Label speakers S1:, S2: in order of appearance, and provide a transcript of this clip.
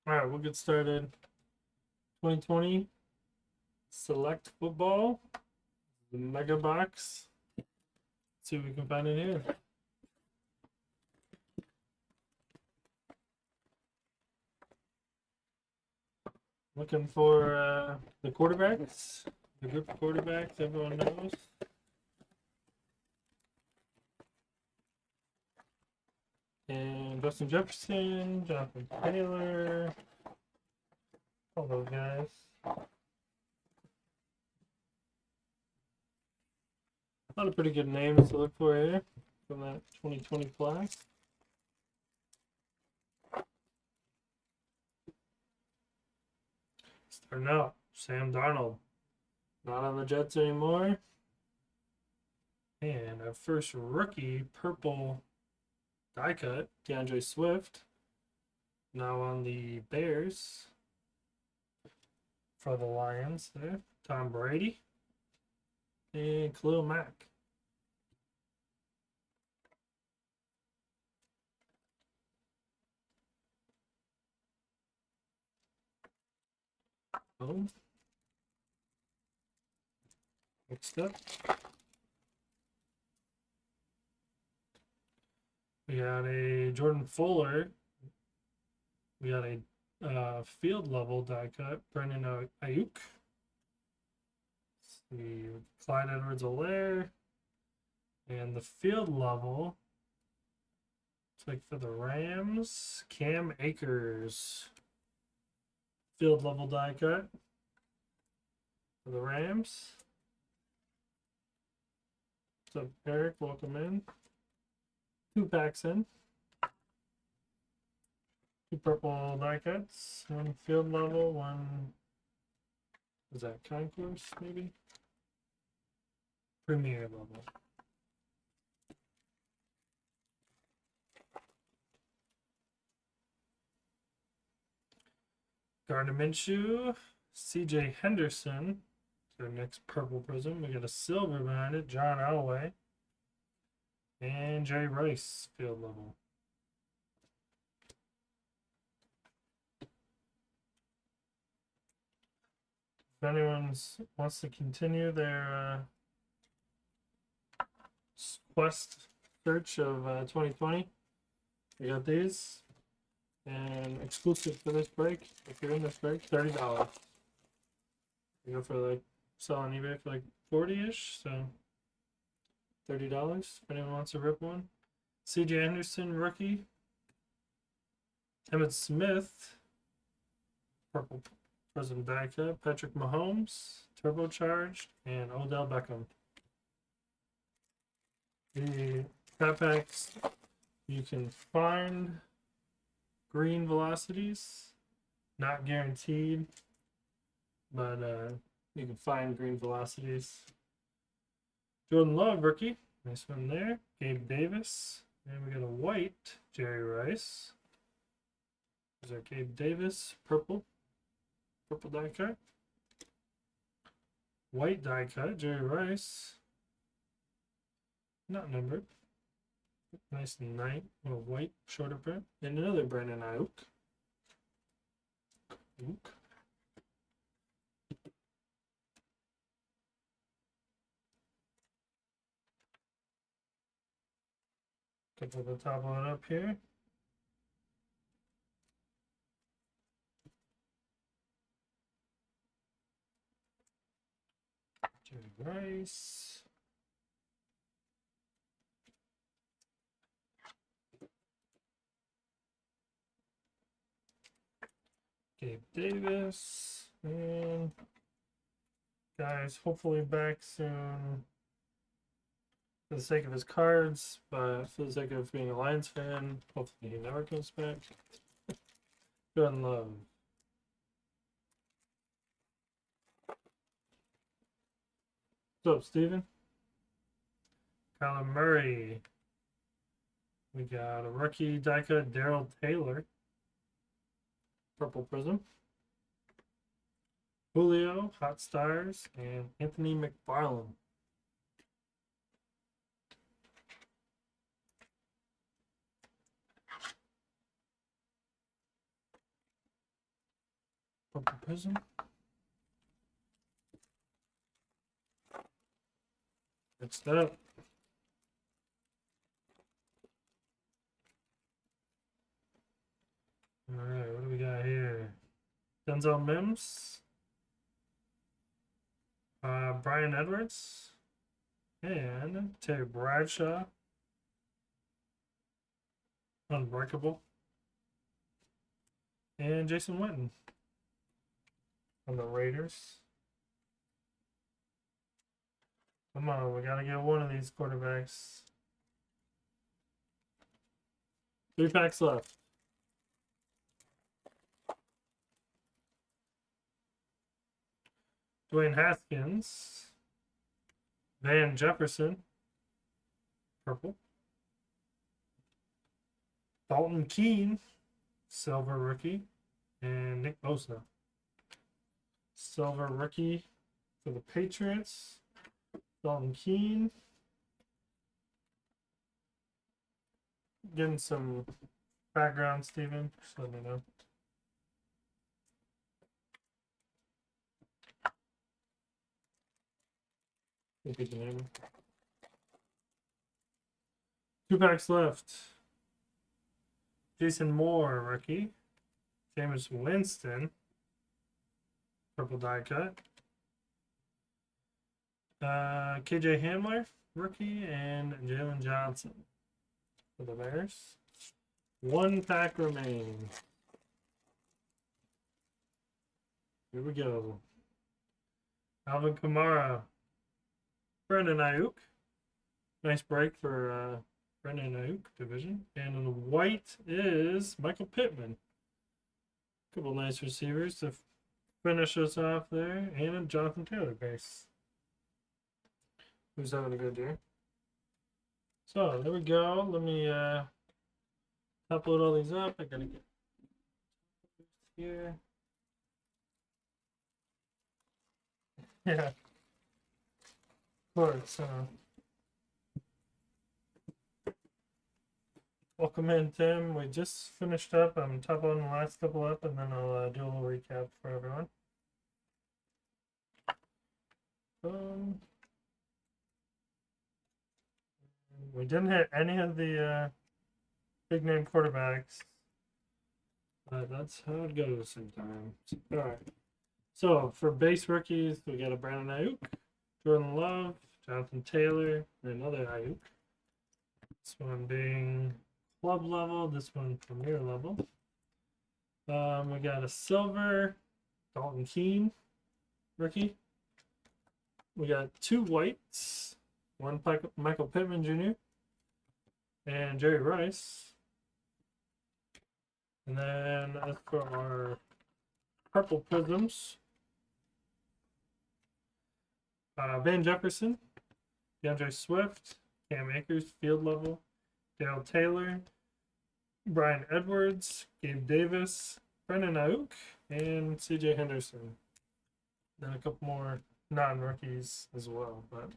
S1: All right, we'll get started. 2020 Select Football, the Mega Box. Let's see what we can find in here. Looking for the quarterbacks, the group of quarterbacks everyone knows. And Justin Jefferson, Jonathan Taylor, all those guys. A lot of pretty good names to look for here from that 2020 class. Starting out, Sam Darnold. Not on the Jets anymore. And our first rookie purple die cut, DeAndre Swift. Now on the Bears. For the Lions there, Tom Brady. And Khalil Mack. Next up, we got a Jordan Fuller. We got a field level die cut, Brandon Ayuk. The Clyde Edwards-Helaire. And the field level, it's like for the Rams, Cam Akers. Field level die cut for the Rams. What's up, Eric? Welcome in. 2 packs in. 2 purple die cuts. 1 field level, 1. Is that concourse, maybe? Premier level. Gardner Minshew, CJ Henderson. Our next purple prism. We got a silver behind it, John Elway. And Jerry Rice, field level. If anyone wants to continue their quest search of 2020, we got these. And exclusive for this break, if you're in this break, $30. You go for like sell on eBay for like 40-ish, so $30 if anyone wants to rip one. CJ Anderson, rookie. Emmitt Smith, purple prism die cut. Patrick Mahomes, turbocharged, and Odell Beckham. The pat packs, you can find green velocities, not guaranteed, but you can find green velocities. Jordan Love, rookie. Nice one there. Gabe Davis. And we got a white Jerry Rice. There's our Gabe Davis. Purple. Purple die cut. White die cut. Jerry Rice. Not numbered. Nice night. Little white shorter print. And another Brandon Ayuk. Couple the top one up here. Jerry Rice. Gabe Davis. And guys, hopefully back soon. For the sake of his cards, but for the sake of being a Lions fan, hopefully he never comes back. Jordan Love. What's up, Steven? Kyler Murray. We got a rookie die cut, Daryl Taylor. Purple prism. Julio, Hot Stars, and Anthony McFarland. Purple Prism. Next up. Alright, what do we got here? Denzel Mims. Brian Edwards. And Terry Bradshaw. Unbreakable. And Jason Witten on the Raiders. Come on, we gotta get one of these quarterbacks. 3 packs left. Dwayne Haskins. Van Jefferson. Purple. Dalton Keene. Silver rookie. And Nick Bosa. Silver rookie for the Patriots. Dalton Keene. Getting some background, Steven. Just let me know. Think you can hear me. 2 packs left. Jason Moore, rookie. Jameis Winston. Purple die cut. KJ Hamler, rookie, and Jalen Johnson for the Bears. 1 pack remains. Here we go. Alvin Kamara. Brandon Ayuk. Nice break for Brandon Ayuk division. And in the white is Michael Pittman. Couple nice receivers to finish us off there. And a Jonathan Taylor base. Who's having a good year. So there we go. Let me upload all these up. I gotta get here. Yeah. Of course. Welcome in, Tim. We just finished up. I'm top on the last couple up, and then I'll do a little recap for everyone. We didn't hit any of the big name quarterbacks. But that's how it goes sometimes. Alright. So for base rookies, we got a Brandon Ayuk, Jordan Love, Jonathan Taylor, and another Ayuk. This one being club level, this one premier level. We got a silver Dalton Keene rookie. We got 2 whites, 1 Michael Pittman Jr. and Jerry Rice. And then as for our purple prisms, Van Jefferson, DeAndre Swift, Cam Akers, field level, Dale Taylor, Brian Edwards, Gabe Davis, Brendan Ayuk, and CJ Henderson. Then a couple more non-rookies as well, but